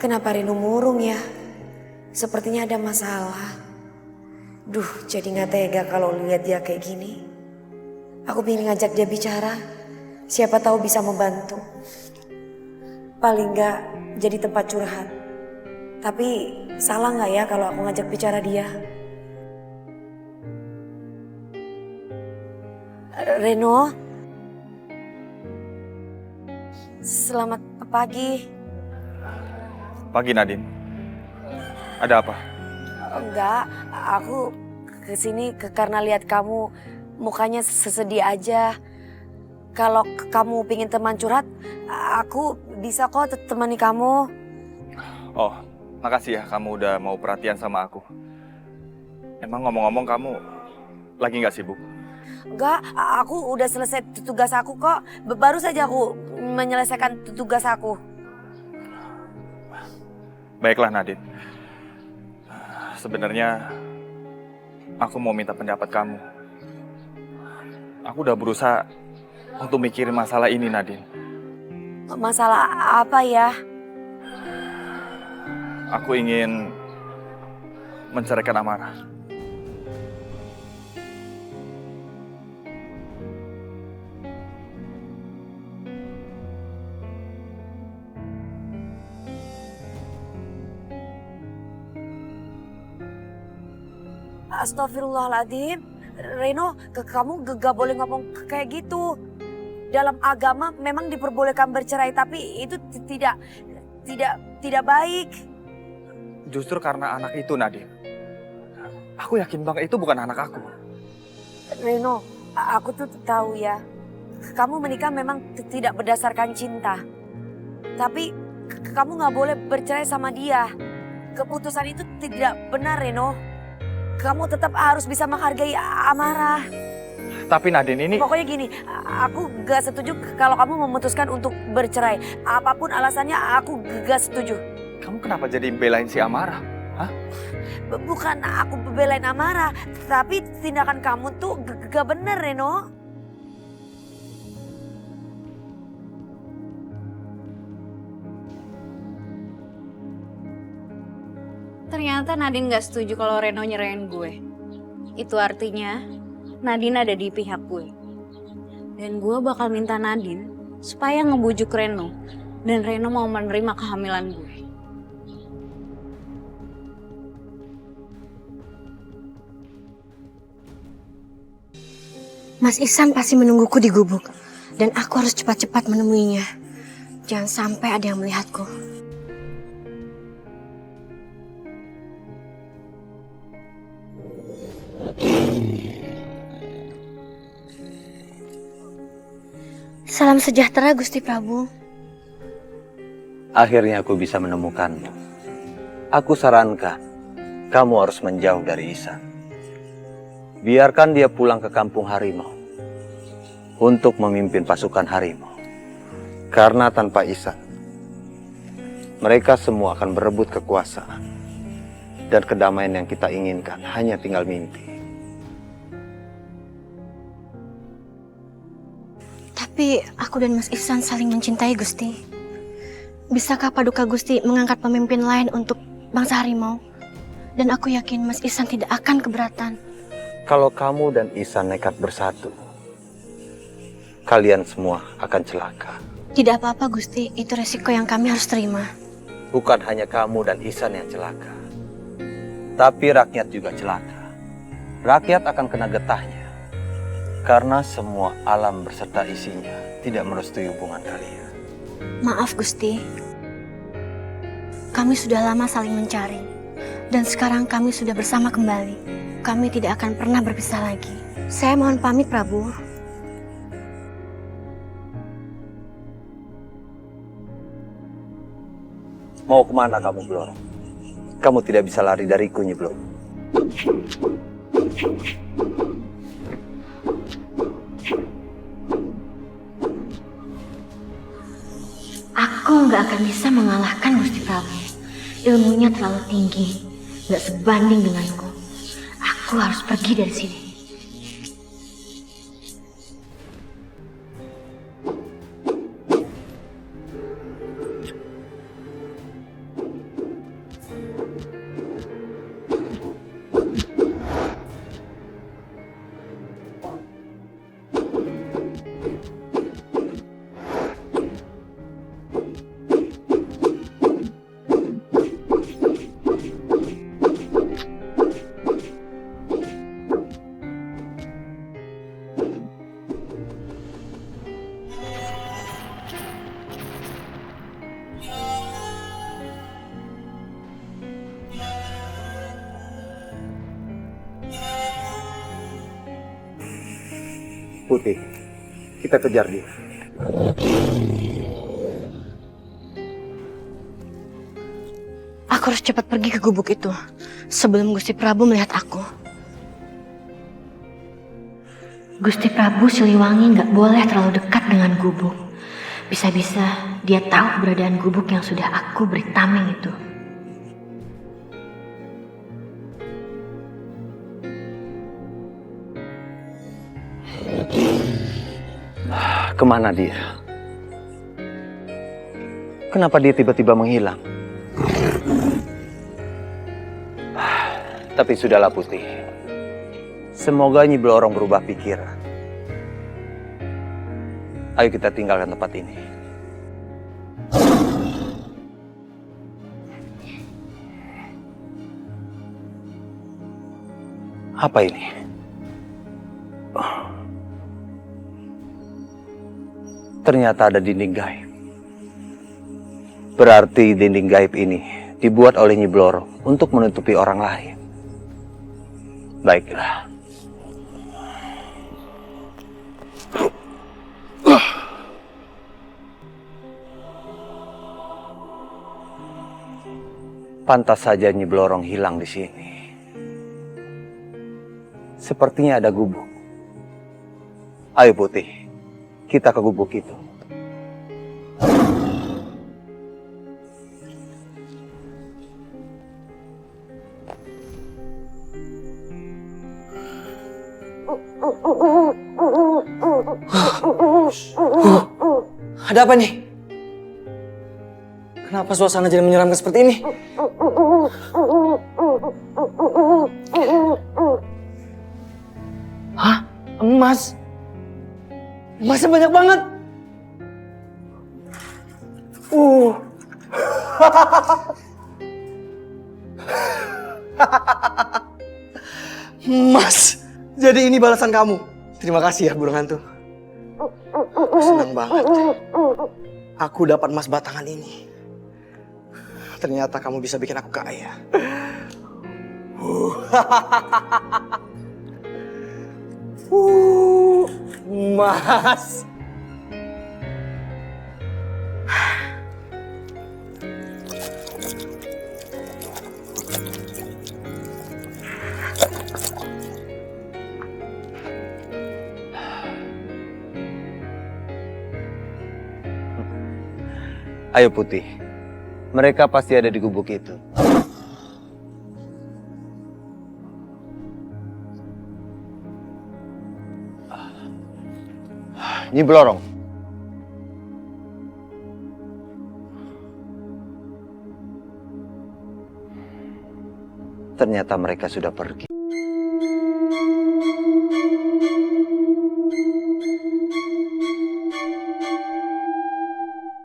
Kenapa Reno murung ya? Sepertinya ada masalah. Duh, jadi gak tega kalau lihat dia kayak gini. Aku ingin ngajak dia bicara. Siapa tahu bisa membantu. Paling gak jadi tempat curhat. Tapi salah gak ya kalau aku ngajak bicara dia? Reno, selamat pagi. Pagi Nadine. Ada apa? Enggak, aku kesini karena lihat kamu mukanya sesedih aja. Kalau kamu pingin teman curhat, aku bisa kok temani kamu. Oh, makasih ya kamu udah mau perhatian sama aku. Emang ngomong-ngomong kamu lagi nggak sibuk? Enggak, aku udah selesai tugas aku kok. Baru saja aku menyelesaikan tugas aku. Baiklah Nadine. Sebenarnya aku mau minta pendapat kamu. Aku udah berusaha untuk mikirin masalah ini Nadine. Masalah apa ya? Aku ingin menceraikan Amara. Astagfirullahaladzim, Reno, kamu gak boleh ngomong kayak gitu. Dalam agama memang diperbolehkan bercerai, tapi itu tidak baik. Justru karena anak itu Nadine. Aku yakin banget itu bukan anak aku. Reno, aku tuh tahu ya, kamu menikah memang tidak berdasarkan cinta. Tapi kamu gak boleh bercerai sama dia. Keputusan itu tidak benar, Reno. Kamu tetap harus bisa menghargai Amara. Tapi Nadine ini... Pokoknya gini, aku gak setuju kalau kamu memutuskan untuk bercerai. Apapun alasannya, aku gak setuju. Kamu kenapa jadi belain si Amara? Hah? Bukan aku belain Amara, tapi tindakan kamu tuh gak bener, Reno. Ternyata Nadine gak setuju kalau Reno nyerahin gue. Itu artinya Nadine ada di pihak gue. Dan gue bakal minta Nadine supaya ngebujuk Reno. Dan Reno mau menerima kehamilan gue. Mas Ihsan pasti menungguku di gubuk. Dan aku harus cepat-cepat menemuinya. Jangan sampai ada yang melihatku. Salam sejahtera Gusti Prabu. Akhirnya aku bisa menemukanmu. Aku sarankan, kamu harus menjauh dari Ihsan. Biarkan dia pulang ke kampung harimau untuk memimpin pasukan harimau. Karena tanpa Ihsan, mereka semua akan berebut kekuasaan. Dan kedamaian yang kita inginkan hanya tinggal mimpi. Tapi aku dan Mas Ihsan saling mencintai Gusti. Bisakah Paduka Gusti mengangkat pemimpin lain untuk bangsa harimau? Dan aku yakin Mas Ihsan tidak akan keberatan. Kalau kamu dan Ihsan nekat bersatu, kalian semua akan celaka. Tidak apa-apa Gusti, itu resiko yang kami harus terima. Bukan hanya kamu dan Ihsan yang celaka, tapi rakyat juga celaka. Rakyat akan kena getahnya. Karena semua alam berserta isinya tidak merestui hubungan kalian. Maaf Gusti, kami sudah lama saling mencari. Dan sekarang kami sudah bersama kembali. Kami tidak akan pernah berpisah lagi. Saya mohon pamit Prabu. Mau kemana kamu, Blor? Kamu tidak bisa lari dariku, Nyi Blor. Aku nggak akan bisa mengalahkan Gusti Prabu. Ilmunya terlalu tinggi, nggak sebanding denganku. Aku harus pergi dari sini. Putih, kita kejar dia. Aku harus cepat pergi ke gubuk itu sebelum Gusti Prabu melihat aku. Gusti Prabu Siliwangi nggak boleh terlalu dekat dengan gubuk. Bisa-bisa dia tahu keberadaan gubuk yang sudah aku beri tameng itu. Kemana dia? Kenapa dia tiba-tiba menghilang? Tapi sudahlah Putih. Semoga Nyi Blorong berubah pikiran. Ayo kita tinggalkan tempat ini. Apa ini? Ternyata ada dinding gaib. Berarti dinding gaib ini dibuat oleh Nyi Blorong untuk menutupi orang lain. Baiklah. Pantas saja Nyi Blorong hilang di sini. Sepertinya ada gubuk. Ayo Putih, kita ke gubuk itu. Ada apa nih? Kenapa suasana jadi menyeramkan seperti ini? Hah? Emas? Emasnya banyak banget. Emas. Jadi ini balasan kamu. Terima kasih ya burung hantu. Aku senang banget. Aku dapat emas batangan ini. Ternyata kamu bisa bikin aku kaya. Emas. Ayo Putih, mereka pasti ada di gubuk itu. Nyi Blorong. Ternyata mereka sudah pergi.